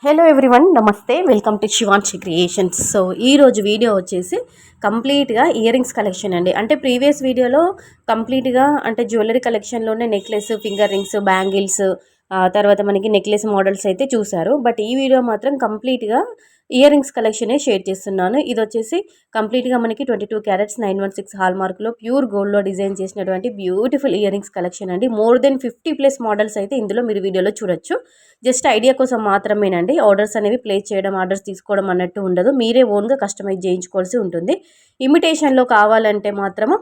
Hello everyone, నమస్తే. Welcome to Shivanshi creations. So ఈరోజు video వచ్చేసి కంప్లీట్గా ఇయర్ రింగ్స్ కలెక్షన్ అండి. అంటే ప్రీవియస్ వీడియోలో కంప్లీట్గా అంటే జ్యువెలరీ కలెక్షన్లోనే నెక్లెస్, ఫింగర్ రింగ్స్, బ్యాంగిల్స్, తర్వాత మనకి నెక్లెస్ మోడల్స్ అయితే చూశారు. బట్ ఈ వీడియో మాత్రం కంప్లీట్గా ఇయర్ రింగ్స్ కలెక్షనే షేర్ చేస్తున్నాను. ఇది వచ్చేసి కంప్లీట్గా మనకి 22 క్యారెట్స్ 916 హాల్ మార్క్లో ప్యూర్ గోల్డ్లో డిజైన్ చేసినటువంటి బ్యూటిఫుల్ ఇయర్ రింగ్స్ కలెక్షన్ అండి. మోర్ దెన్ 50+ మోడల్స్ అయితే ఇందులో మీరు వీడియోలో చూడొచ్చు. జస్ట్ ఐడియా కోసం మాత్రమేనండి. ఆర్డర్స్ అనేవి ప్లేస్ చేయడం, ఆర్డర్స్ తీసుకోవడం అన్నట్టు ఉండదు. మీరే ఓన్గా కస్టమైజ్ చేయించుకోవాల్సి ఉంటుంది. ఇమిటేషన్లో కావాలంటే మాత్రము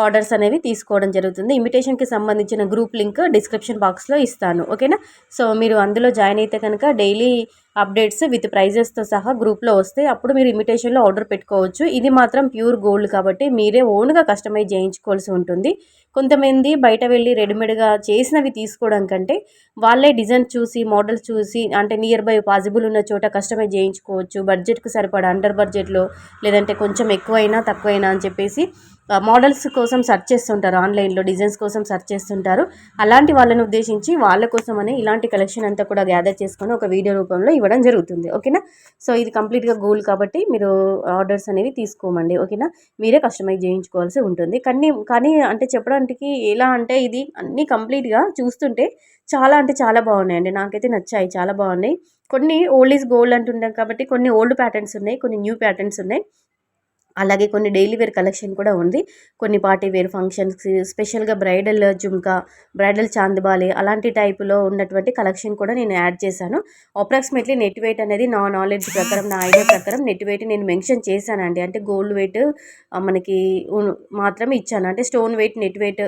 ఆర్డర్స్ అనేవి తీసుకోవడం జరుగుతుంది. ఇమిటేషన్కి సంబంధించిన గ్రూప్ లింక్ డిస్క్రిప్షన్ బాక్స్లో ఇస్తాను, ఓకేనా. సో మీరు అందులో జాయిన్ అయితే కనుక డైలీ అప్డేట్స్ విత్ ప్రైజెస్తో సహా గ్రూప్లో వస్తే అప్పుడు మీరు ఇమిటేషన్లో ఆర్డర్ పెట్టుకోవచ్చు. ఇది మాత్రం ప్యూర్ గోల్డ్ కాబట్టి మీరే ఓన్గా కస్టమైజ్ చేయించుకోవాల్సి ఉంటుంది. కొంతమంది బయట వెళ్ళి రెడీమేడ్గా చేసినవి తీసుకోవడం కంటే వాళ్ళే డిజైన్ చూసి, మోడల్స్ చూసి, అంటే నియర్ బై పాసిబుల్ ఉన్న చోట కస్టమైజ్ చేయించుకోవచ్చు. బడ్జెట్కి సరిపడా అండర్ బడ్జెట్లో, లేదంటే కొంచెం ఎక్కువైనా తక్కువైనా అని చెప్పేసి మోడల్స్ కోసం సెర్చ్ చేస్తుంటారు. ఆన్లైన్లో డిజైన్స్ కోసం సెర్చ్ చేస్తుంటారు. అలాంటి వాళ్ళని ఉద్దేశించి వాళ్ళ కోసమని ఇలాంటి కలెక్షన్ అంతా కూడా గ్యాదర్ చేసుకొని ఒక వీడియో రూపంలో ఇవ్వడం జరుగుతుంది, ఓకేనా. సో ఇది కంప్లీట్గా గోల్డ్ కాబట్టి మీరు ఆర్డర్స్ అనేవి తీసుకోమండి, ఓకేనా. మీరే కస్టమైజ్ చేయించుకోవాల్సి ఉంటుంది. కానీ అంటే చెప్పడానికి ఎలా అంటే ఇది అన్నీ కంప్లీట్గా చూస్తుంటే చాలా అంటే చాలా బాగున్నాయండి. నాకైతే నచ్చాయి, చాలా బాగున్నాయి. కొన్ని ఓల్డ్ ఈజ్ గోల్డ్ అంటుంటాం కాబట్టి కొన్ని ఓల్డ్ ప్యాటర్న్స్ ఉన్నాయి, కొన్ని న్యూ ప్యాటర్న్స్ ఉన్నాయి. అలాగే కొన్ని డైలీ వేర్ కలెక్షన్ కూడా ఉంది. కొన్ని పార్టీ వేర్ ఫంక్షన్స్‌కి స్పెషల్‌గా బ్రైడల్ జుంకా, బ్రైడల్ చాందిబాలి అలాంటి టైపులో ఉన్నటువంటి కలెక్షన్ కూడా నేను యాడ్ చేశాను. అప్రాక్సిమేట్లీ నెట్ వెయిట్ అనేది నా నాలెడ్జ్ ప్రకారం, నా ఐడియా ప్రకారం నెట్ వెయిట్ నేను మెన్షన్ చేశానండి. అంటే గోల్డ్ వెయిట్ మనకి మాత్రమే ఇచ్చాను. అంటే స్టోన్ వెయిట్, నెట్ వెయిట్,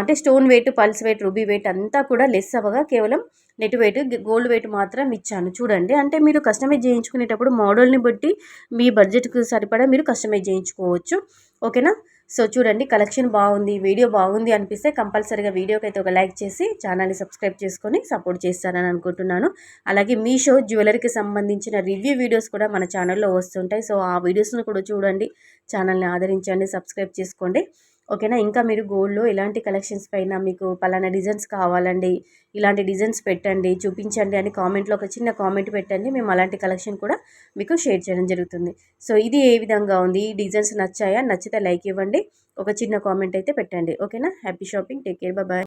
అంటే stone weight, pulse weight, ruby weight అంతా కూడా లెస్ అవ్వగా కేవలం నెట్ వెయిట్, గోల్డ్ వెయిట్ మాత్రం ఇచ్చాను. చూడండి, అంటే మీరు కస్టమైజ్ చేయించుకునేటప్పుడు మోడల్ని బట్టి మీ బడ్జెట్‌కి సరిపడా మీరు కస్టమైజ్ చేయించుకోవచ్చు, ఓకేనా. సో చూడండి, కలెక్షన్ బాగుంది, వీడియో బాగుంది అనిపిస్తే కంపల్సరీగా వీడియోకైతే ఒక లైక్ చేసి ఛానల్ని సబ్స్క్రైబ్ చేసుకొని సపోర్ట్ చేస్తారని అనుకుంటున్నాను. అలాగే మీషో జ్యువెలరీకి సంబంధించిన రివ్యూ వీడియోస్ కూడా మన ఛానల్లో వస్తుంటాయి. సో ఆ వీడియోస్ను కూడా చూడండి, ఛానల్ని ఆదరించండి, సబ్స్క్రైబ్ చేసుకోండి, ఓకేనా. ఇంకా మీరు గోల్డ్లో ఎలాంటి కలెక్షన్స్ పైన మీకు పలానా డిజైన్స్ కావాలండి, ఇలాంటి డిజైన్స్ పెట్టండి, చూపించండి అని కామెంట్లో ఒక చిన్న కామెంట్ పెట్టండి. మేము అలాంటి కలెక్షన్ కూడా మీకు షేర్ చేయడం జరుగుతుంది. సో ఇది ఏ విధంగా ఉంది, ఈ డిజైన్స్ నచ్చాయా? నచ్చితే లైక్ ఇవ్వండి, ఒక చిన్న కామెంట్ అయితే పెట్టండి, ఓకేనా. Happy shopping, take care, bye.